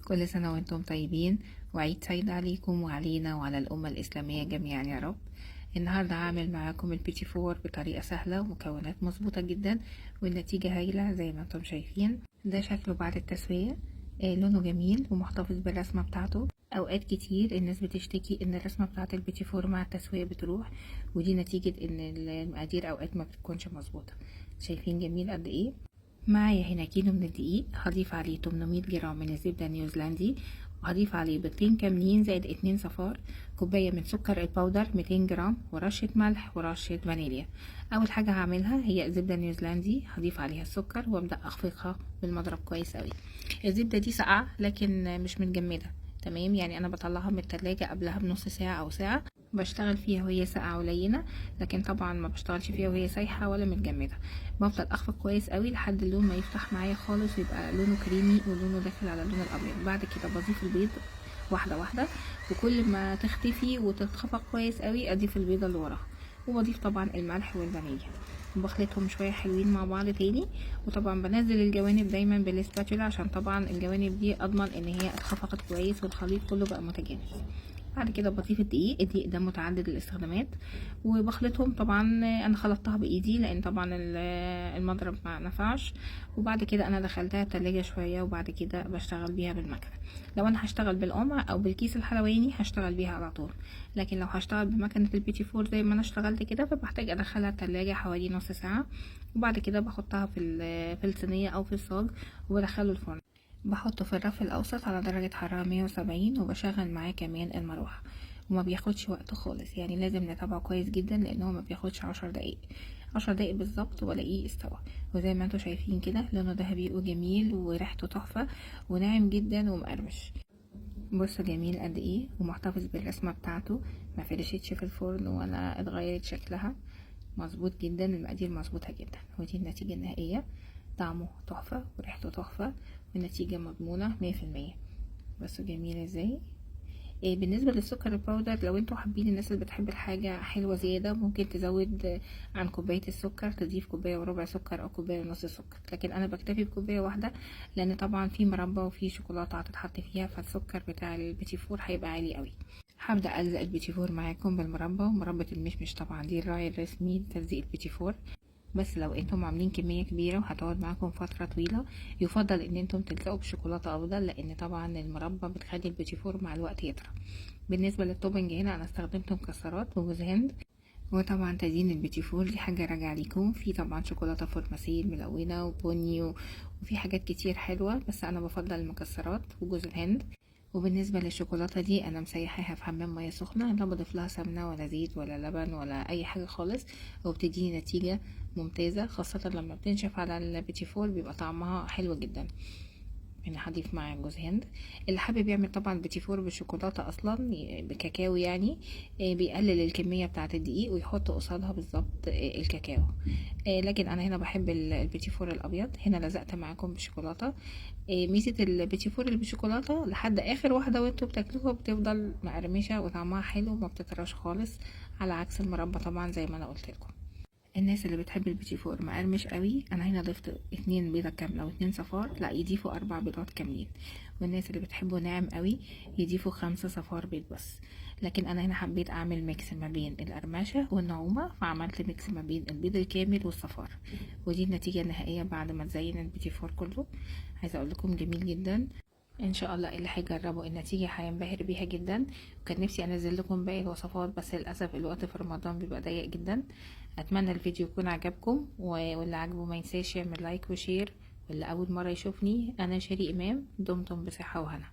كل سنة وانتم طيبين، وعيد سعيد عليكم وعلينا وعلى الأمة الإسلامية جميعا يا رب. النهاردة هعمل معاكم البيتي فور بطريقة سهلة ومكونات مظبوطة جدا، والنتيجة هايلة زي ما انتم شايفين. ده شكله بعد التسوية. لونه جميل ومحتفظ بالرسمة بتاعته. أوقات كتير الناس بتشتكي إن الرسمة بتاعة البيتي فور مع التسوية بتروح، ودي نتيجة إن المقادير أوقات ما بتكونش مظبوطة. شايفين جميل قد إيه؟ معايا هنا كيلو من الدقيق، هضيف عليه 800 جرام من الزبدة النيوزيلندي، وهضيف عليه بيضتين كاملين زائد 2 صفار، كوباية من سكر الباودر 200 جرام، ورشة ملح ورشة فانيليا. أول حاجة هعملها هي الزبدة النيوزيلندي، هضيف عليها السكر وابدأ أخفقها بالمضرب كويس قوي. الزبدة دي ساقعة لكن مش متجمدة، تمام؟ يعني أنا بطلعها من التلاجة قبلها بنص ساعة أو ساعة، بشتغل فيها وهي ساقعة قليلة، لكن طبعا ما بشتغلش فيها وهي سايحة ولا متجمدة. بفضل اخفق كويس قوي لحد اللون ما يفتح معايا خالص ويبقى لونه كريمي ولونه داخل على اللون الابيض. بعد كده بضيف البيض واحده واحده، وكل ما تختفي وتتخفق كويس قوي اضيف البيضه اللي وراها، وبضيف طبعا الملح والفانيليا، بخلطهم شويه حلوين مع بعض تاني. وطبعا بنزل الجوانب دايما بالاسباتولا عشان طبعا الجوانب دي اضمن ان هي اتخفقت كويس والخليط كله بقى متجانس. بعد كده بضيف الدقيق ده متعدد الاستخدامات، وبخلطهم. طبعا انا خلطتها بايدي لان طبعا المضرب ما نفعش، وبعد كده انا دخلتها التلاجة شوية، وبعد كده بشتغل بيها بالمكنة. لو انا هشتغل بالقمع او بالكيس الحلواني هشتغل بيها على طول، لكن لو هشتغل بمكنة البيتي فور زي ما انا اشتغلت كده فبحتاج ادخلها التلاجة حوالي نص ساعة، وبعد كده بحطها في الصينية او في الصاج وبدخله الفرن. بحطه في الرف الأوسط على درجة حرارة 170، وبشغل معاه كمان المروحة، وما بياخدش وقت خالص. يعني لازم نتابعه كويس جدا لأنه ما بياخدش 10 دقايق، 10 دقايق بالظبط والاقيه استوى. وزي ما انتوا شايفين كده لونه ذهبي وجميل وريحته تحفة وناعم جدا ومقرمش. بصوا جميل قد ايه ومحتفظ بالرسمة بتاعته، ما فرشتش في الفرن ولا اتغيرت شكلها. مظبوط جدا، المقادير مظبوطة جدا، ودي النتيجة النهائية. طعمه تحفة وريحته تحفة والنتيجة مضمونة 100%. بصوا جميل ازاي. بالنسبة للسكر الباودر، لو انتوا حابين الناس اللي بتحب الحاجة حلوة زيادة ممكن تزود عن كوباية السكر، تضيف كوباية وربع سكر او كوباية ونص سكر، لكن انا بكتفي بكوباية واحدة لان طبعا في مربى وفي شوكولاتة هتتحط فيها، فالسكر بتاع البيتي فور هيبقى عالي قوي. هبدأ ألزق البيتي فور معاكم بالمربى، ومربى المشمش طبعا دي الراعي الرسمي لتلزيق البيتي فور. بس لو انتم عاملين كمية كبيرة وهتقعد معاكم فترة طويلة يفضل ان انتم تلزقوا بشوكولاتة افضل، لان طبعا المربى بتخلي البيتي فور مع الوقت يطرى. بالنسبة للتوبنج هنا انا استخدمت مكسرات وجوز هند. وطبعا تزيين البيتي فور دي حاجة راجعة ليكم، في طبعا شوكولاتة فورماسيل ملونة وبني وفي حاجات كتير حلوة، بس انا بفضل المكسرات وجوز الهند. وبالنسبة للشوكولاتة دي انا مسيحاها في حمام مية سخنة، لا بضيف لها سمنة ولا زيت ولا لبن ولا اي حاجة خالص، وبتديني نتيجة ممتازة، خاصة لما بتنشف على البيتي فور بيبقى طعمها حلو جدا. انا هضيف معاه جوز هند. اللي حابب يعمل طبعا بيتي فور بالشوكولاته اصلا بكاكاو يعني، بيقلل الكميه بتاعه الدقيق ويحط قصادها بالظبط الكاكاو. لكن انا هنا بحب البيتي فور الابيض. هنا لزقت معاكم بالشوكولاته. ميزه البيتي فور اللي بالشوكولاته لحد اخر واحده وانتوا بتاكلوها بتفضل مقرمشه وطعمها حلو وما بتطرش خالص، على عكس المربى طبعا زي ما انا قلت لكم. الناس اللي بتحب البيتي فور مقرمش قوي، انا هنا ضفت 2 بيضة كاملة و2 صفار، لا يضيفوا 4 بيضات كاملين. والناس اللي بتحبه ناعم قوي يضيفوا 5 صفار بيض بس. لكن انا هنا حبيت اعمل ميكس ما بين القرمشة والنعومة، فعملت ميكس ما بين البيض الكامل والصفار، ودي النتيجة النهائية بعد ما تزين البيتي فور كله. عايزة اقول لكم جميل جدا، ان شاء الله اللي هيجربوا النتيجة هينبهر بيها جدا. وكان نفسي انزل لكم باقي الوصفات بس للاسف الوقت في رمضان بيبقى ضيق جدا. اتمنى الفيديو يكون عجبكم، واللي عجبه ما ينساش يعمل لايك وشير. واللي اول مرة يشوفني انا شيري امام، دمتم بصحة وهنا.